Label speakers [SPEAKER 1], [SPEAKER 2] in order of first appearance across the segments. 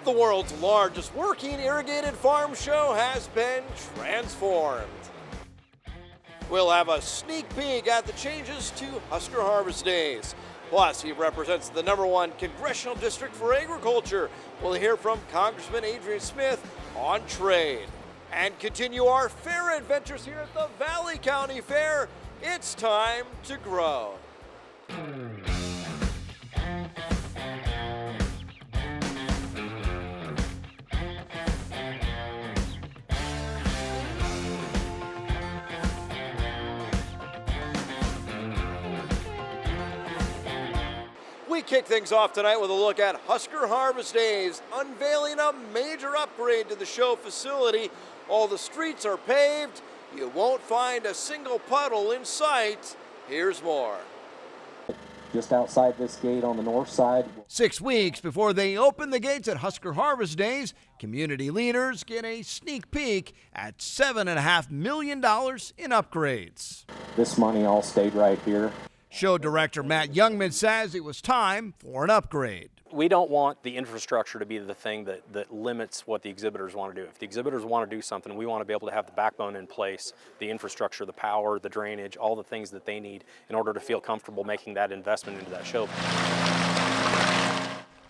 [SPEAKER 1] The world's largest working irrigated farm show has been transformed. We'll have a sneak peek at the changes to Husker Harvest Days. Plus, he represents the #1 congressional district for agriculture. We'll hear from Congressman Adrian Smith on trade. And continue our fair adventures here at the Valley County Fair. It's time to grow. We kick things off tonight with a look at Husker Harvest Days, unveiling a major upgrade to the show facility. All the streets are paved. You won't find a single puddle in sight. Here's more.
[SPEAKER 2] Just outside this gate on the north side.
[SPEAKER 1] 6 weeks before they open the gates at Husker Harvest Days, community leaders get a sneak peek at $7.5 million in upgrades.
[SPEAKER 2] This money all stayed right here.
[SPEAKER 1] Show director Matt Youngman says it was time for an upgrade.
[SPEAKER 3] We don't want the infrastructure to be the thing that limits what the exhibitors want to do. If the exhibitors want to do something, we want to be able to have the backbone in place, the infrastructure, the power, the drainage, all the things that they need in order to feel comfortable making that investment into that show.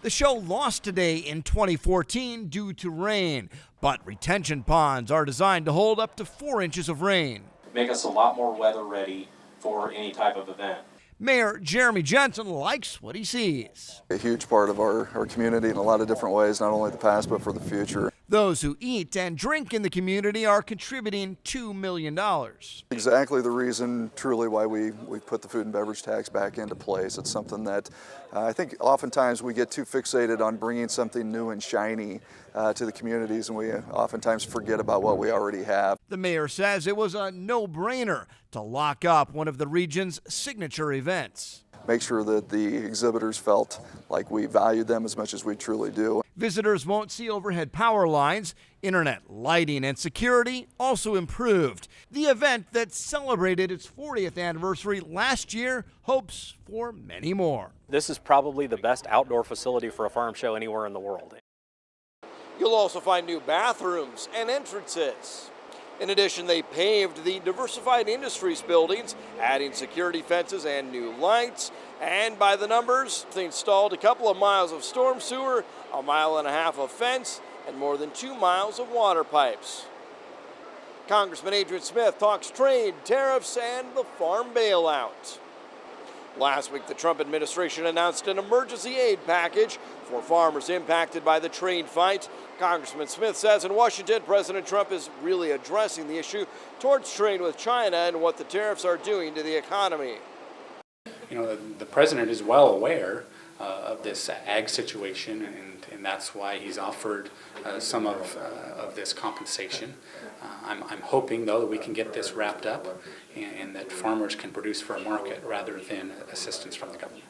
[SPEAKER 1] The show lost today in 2014 due to rain, but retention ponds are designed to hold up to 4 inches of rain.
[SPEAKER 2] Make us a lot more weather ready for any type of event.
[SPEAKER 1] Mayor Jeremy Jensen likes what he sees.
[SPEAKER 4] A huge part of our community in a lot of different ways, not only the past but for the future.
[SPEAKER 1] Those who eat and drink in the community are contributing $2 million.
[SPEAKER 4] Exactly the reason, truly, why we put the food and beverage tax back into place. It's something that I think oftentimes we get too fixated on bringing something new and shiny to the communities, and we oftentimes forget about what we already have.
[SPEAKER 1] The mayor says it was a no-brainer to lock up one of the region's signature events.
[SPEAKER 4] Make sure that the exhibitors felt like we valued them as much as we truly do.
[SPEAKER 1] Visitors won't see overhead power lines. Internet, lighting, and security also improved. The event that celebrated its 40th anniversary last year hopes for many more.
[SPEAKER 3] This is probably the best outdoor facility for a farm show anywhere in the world.
[SPEAKER 1] You'll also find new bathrooms and entrances. In addition, they paved the Diversified Industries buildings, adding security fences and new lights. And by the numbers, they installed a couple of miles of storm sewer, 1.5 miles of fence, and more than 2 miles of water pipes. Congressman Adrian Smith talks trade, tariffs, and the farm bailout. Last week, the Trump administration announced an emergency aid package for farmers impacted by the trade fight. Congressman Smith says in Washington, President Trump is really addressing the issue towards trade with China and what the tariffs are doing to the economy.
[SPEAKER 5] You know, the president is well aware of this ag situation, and that's why he's offered some of this compensation. I'm hoping, though, that we can get this wrapped up and that farmers can produce for a market rather than assistance from the government.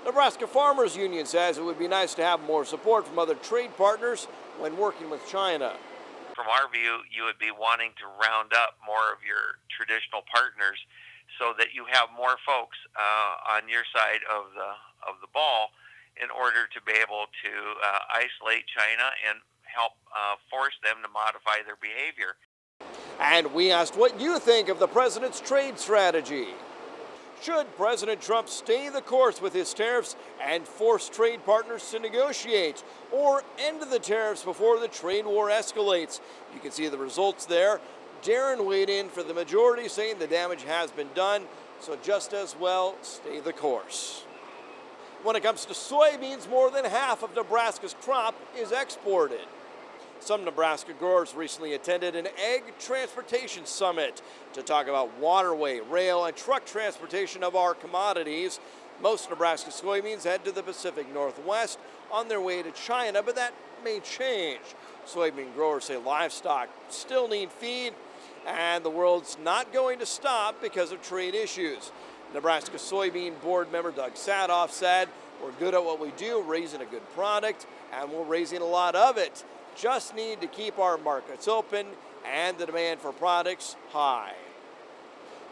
[SPEAKER 1] Nebraska Farmers Union says it would be nice to have more support from other trade partners when working with China.
[SPEAKER 6] From our view, you would be wanting to round up more of your traditional partners so that you have more folks on your side of the ball in order to be able to isolate China and help force them to modify their behavior.
[SPEAKER 1] And we asked what you think of the president's trade strategy. Should President Trump stay the course with his tariffs and force trade partners to negotiate, or end the tariffs before the trade war escalates? You can see the results there. Darren weighed in for the majority, saying the damage has been done, so just as well stay the course. When it comes to soybeans, more than half of Nebraska's crop is exported. Some Nebraska growers recently attended an egg transportation summit to talk about waterway, rail, and truck transportation of our commodities. Most Nebraska soybeans head to the Pacific Northwest on their way to China, but that may change. Soybean growers say livestock still need feed, and the world's not going to stop because of trade issues. Nebraska Soybean Board member Doug Sadoff said, "We're good at what we do, raising a good product, and we're raising a lot of it. Just need to keep our markets open and the demand for products high."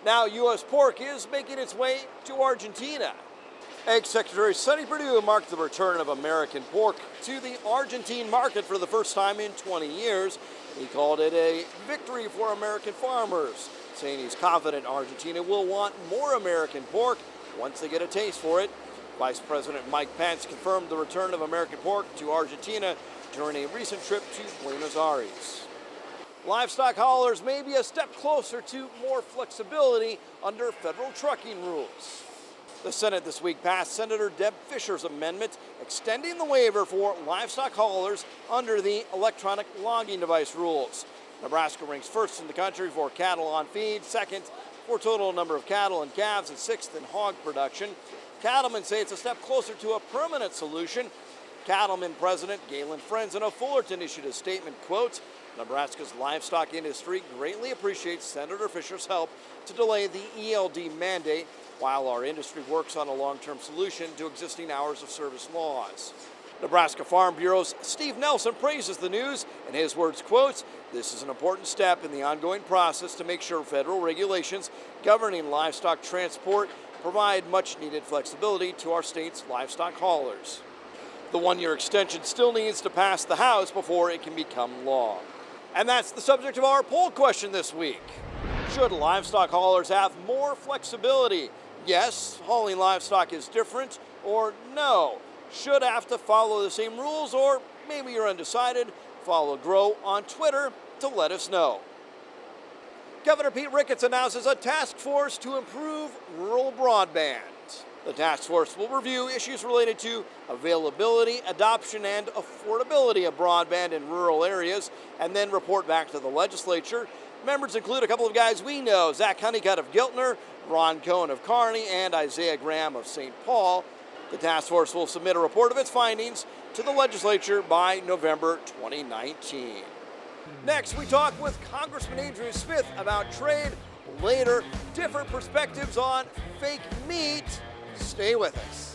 [SPEAKER 1] Now, U.S. pork is making its way to Argentina. Ag Secretary Sonny Perdue marked the return of American pork to the Argentine market for the first time in 20 years. He called it a victory for American farmers, saying he's confident Argentina will want more American pork once they get a taste for it. Vice President Mike Pence confirmed the return of American pork to Argentina during a recent trip to Buenos Aires. Livestock haulers may be a step closer to more flexibility under federal trucking rules. The Senate this week passed Senator Deb Fischer's amendment extending the waiver for livestock haulers under the electronic logging device rules. Nebraska ranks first in the country for cattle on feed, second for total number of cattle and calves, and sixth in hog production. Cattlemen say it's a step closer to a permanent solution. Cattlemen President Galen Frenzen of Fullerton issued a statement, quote, Nebraska's livestock industry greatly appreciates Senator Fischer's help to delay the ELD mandate while our industry works on a long-term solution to existing hours of service laws. Nebraska Farm Bureau's Steve Nelson praises the news. In his words, quote, this is an important step in the ongoing process to make sure federal regulations governing livestock transport provide much-needed flexibility to our state's livestock haulers. The one-year extension still needs to pass the House before it can become law. And that's the subject of our poll question this week. Should livestock haulers have more flexibility? Yes, hauling livestock is different, or no, should have to follow the same rules, or maybe you're undecided. Follow Grow on Twitter to let us know. Governor Pete Ricketts announces a task force to improve rural broadband. The task force will review issues related to availability, adoption, and affordability of broadband in rural areas, and then report back to the legislature. Members include a couple of guys we know, Zach Honeycutt of Giltner, Ron Cohen of Kearney, and Isaiah Graham of St. Paul. The task force will submit a report of its findings to the legislature by November 2019. Next, we talk with Congressman Adrian Smith about trade. Later, different perspectives on fake meat. Stay with us.